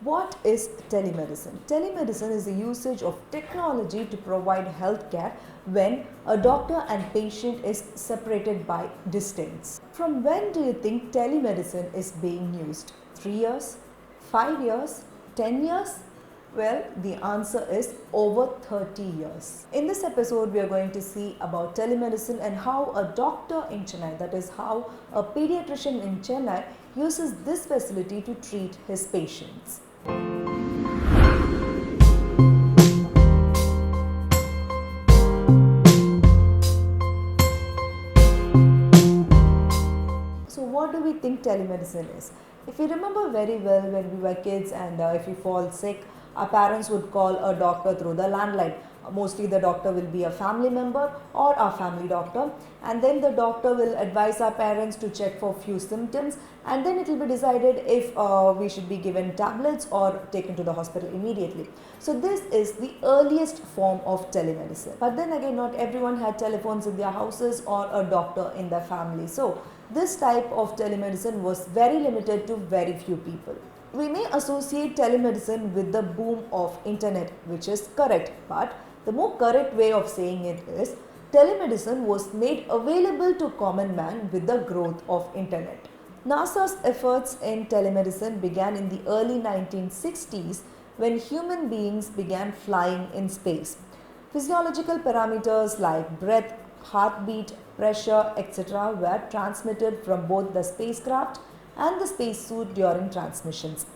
What is telemedicine? Telemedicine is the usage of technology to provide healthcare when a doctor and patient is separated by distance. From when do you think telemedicine is being used? 3 years? 5 years? 10 years? Well, the answer is over 30 years. In this episode, we are going to see about telemedicine and how a doctor in Chennai, that is, how a pediatrician in Chennai uses this facility to treat his patients. So, what do we think telemedicine is? If you remember very well, when we were kids and if we fall sick, our parents would call a doctor through the landline. Mostly the doctor will be a family member or our family doctor, and then the doctor will advise our parents to check for few symptoms, and then it will be decided if we should be given tablets or taken to the hospital immediately. So this is the earliest form of telemedicine. But then again, not everyone had telephones in their houses or a doctor in their family. So this type of telemedicine was very limited to very few people. We may associate telemedicine with the boom of internet, which is correct, but the more correct way of saying it is telemedicine was made available to common man with the growth of internet. NASA's efforts in telemedicine began in the early 1960s when human beings began flying in space. Physiological parameters like breath, heartbeat, pressure, etc. were transmitted from both the spacecraft and the spacesuit during transmissions.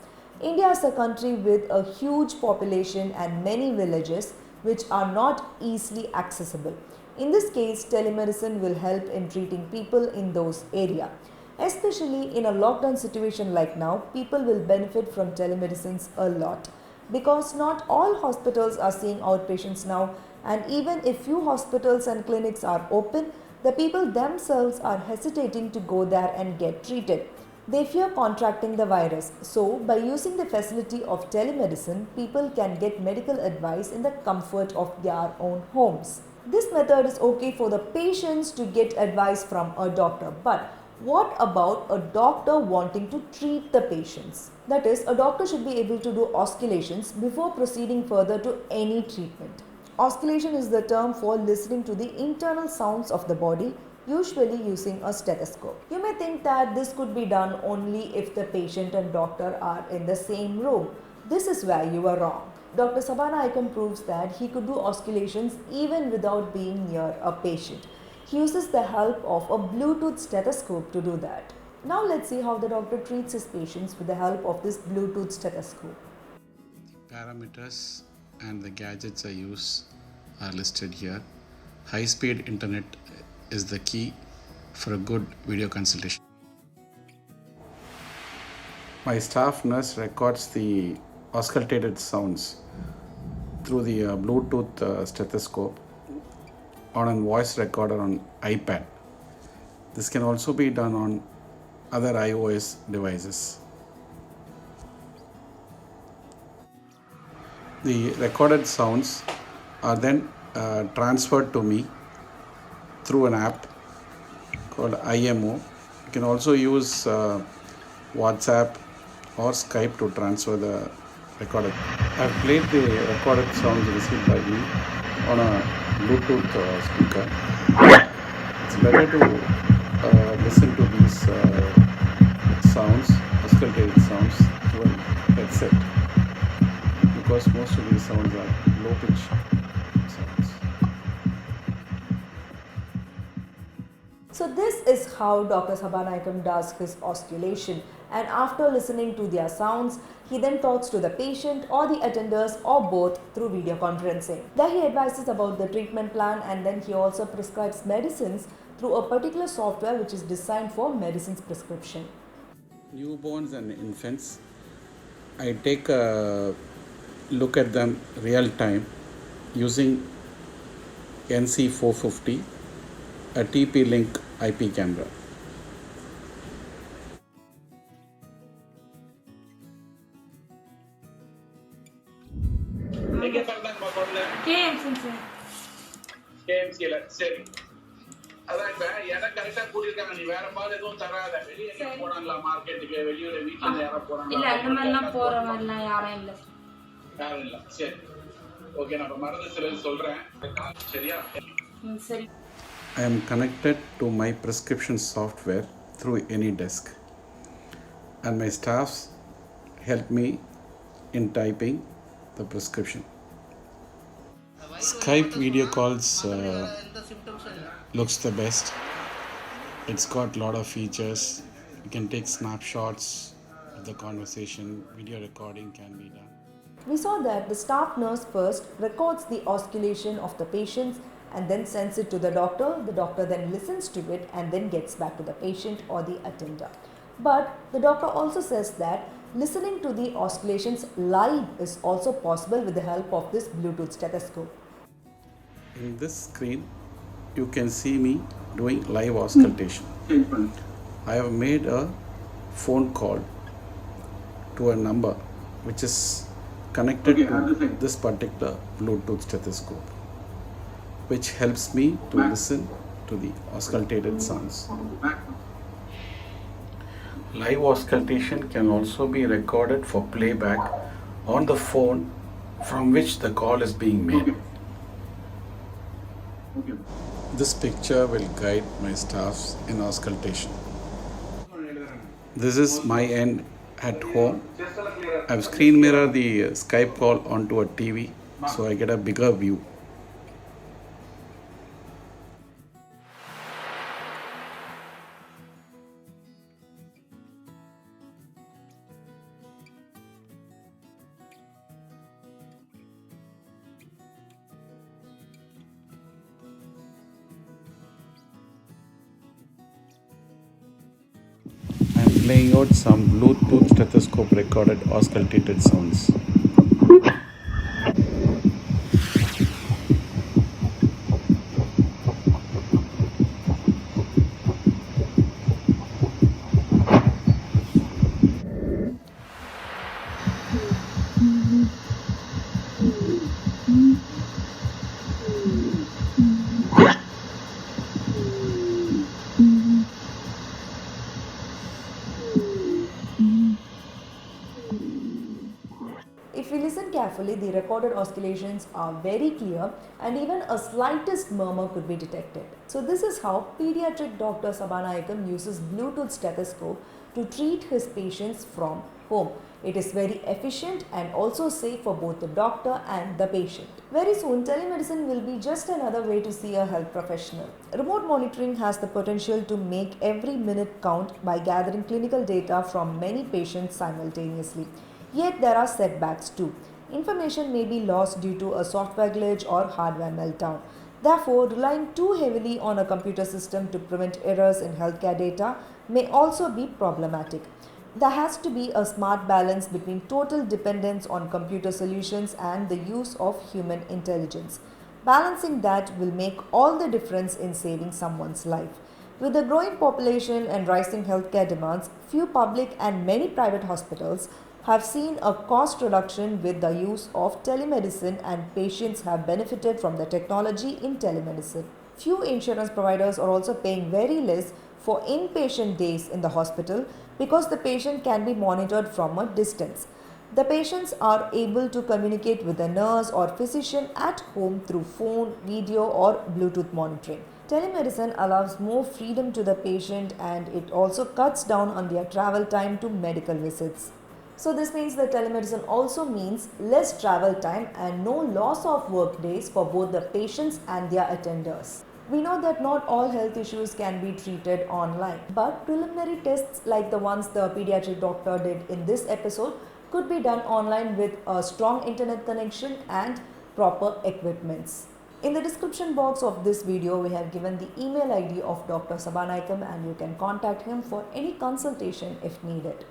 India is a country with a huge population and many villages which are not easily accessible. In this case, telemedicine will help in treating people in those areas. Especially in a lockdown situation like now, people will benefit from telemedicines a lot because not all hospitals are seeing outpatients now, and even if few hospitals and clinics are open, the people themselves are hesitating to go there and get treated. They fear contracting the virus. So, by using the facility of telemedicine, people can get medical advice in the comfort of their own homes. This method is okay for the patients to get advice from a doctor, but what about a doctor wanting to treat the patients? That is, a doctor should be able to do oscillations before proceeding further to any treatment. Oscillation is the term for listening to the internal sounds of the body, usually using a stethoscope. You may think that this could be done only if the patient and doctor are in the same room. This is where you are wrong. Dr. Sabana Icon proves that he could do oscillations even without being near a patient. He uses the help of a Bluetooth stethoscope to do that. Now let's see how the doctor treats his patients with the help of this Bluetooth stethoscope. Parameters and the gadgets I use are listed here. High-speed internet is the key for a good video consultation. My staff nurse records the auscultated sounds through the Bluetooth stethoscope on a voice recorder on iPad. This can also be done on other iOS devices. The recorded sounds are then transferred to me through an app called IMO. You can also use WhatsApp or Skype to transfer the recorded. I've played the recorded sounds received by me on a Bluetooth speaker. It's better to listen to these sounds, auscultated sounds, through a headset because most of these sounds are low pitch sounds. So this is how Dr. Sabanaikam does his osculation, and after listening to their sounds, he then talks to the patient or the attenders or both through video conferencing. There he advises about the treatment plan, and then he also prescribes medicines through a particular software which is designed for medicines prescription. Newborns and infants, I take a look at them real time using NC450, a TP-Link IP camera. KMC, sir. KMC ல சரி அதான் இப்ப இடம் கரெக்டா கூட்டிருக்காங்க. நீ வேற பால் எதுவும் தராத. வெளியே நீ போனாங்களா மார்க்கெட்டுக்கு, வெளியூர் வீட்டுல யாரா இல்ல போனாங்களா? அந்த மாதிரிலாம் போற மாதிரிலாம் யாரும் இல்ல. யாரும் இல்ல. சரி, ஓகே. நான் இப்ப மருந்து சிலது சொல்றேன், சரியா? சரி. I am connected to my prescription software through any desk, and my staffs help me in typing the prescription. Skype video calls looks the best. It's got a lot of features. You can take snapshots of the conversation. Video recording can be done. We saw that the staff nurse first records the oscillation of the patients and then sends it to the doctor. The doctor then listens to it and then gets back to the patient or the attender. But the doctor also says that listening to the oscillations live is also possible with the help of this Bluetooth stethoscope. In this screen, you can see me doing live auscultation. I have made a phone call to a number which is connected to this particular Bluetooth stethoscope, which helps me to listen to the auscultated sounds. Live auscultation can also be recorded for playback on the phone from which the call is being made. This picture will guide my staffs in auscultation. This is my end at home. I've screen mirrored the Skype call onto a TV so I get a bigger view. I'm playing out some Bluetooth stethoscope recorded auscultated sounds. If we listen carefully, the recorded oscillations are very clear and even a slightest murmur could be detected. So this is how pediatric Dr. Sabanayakam uses Bluetooth stethoscope to treat his patients from home. It is very efficient and also safe for both the doctor and the patient. Very soon, telemedicine will be just another way to see a health professional. Remote monitoring has the potential to make every minute count by gathering clinical data from many patients simultaneously. Yet there are setbacks too. Information may be lost due to a software glitch or hardware meltdown. Therefore, relying too heavily on a computer system to prevent errors in healthcare data may also be problematic. There has to be a smart balance between total dependence on computer solutions and the use of human intelligence. Balancing that will make all the difference in saving someone's life. With the growing population and rising healthcare demands, few public and many private hospitals have seen a cost reduction with the use of telemedicine, and patients have benefited from the technology in telemedicine. Few insurance providers are also paying very less for inpatient days in the hospital because the patient can be monitored from a distance. The patients are able to communicate with a nurse or physician at home through phone, video, or Bluetooth monitoring. Telemedicine allows more freedom to the patient and it also cuts down on their travel time to medical visits. So this means that telemedicine also means less travel time and no loss of work days for both the patients and their attenders. We know that not all health issues can be treated online, but preliminary tests like the ones the pediatric doctor did in this episode could be done online with a strong internet connection and proper equipments. In the description box of this video, we have given the email ID of Dr. Sabanayakam and you can contact him for any consultation if needed.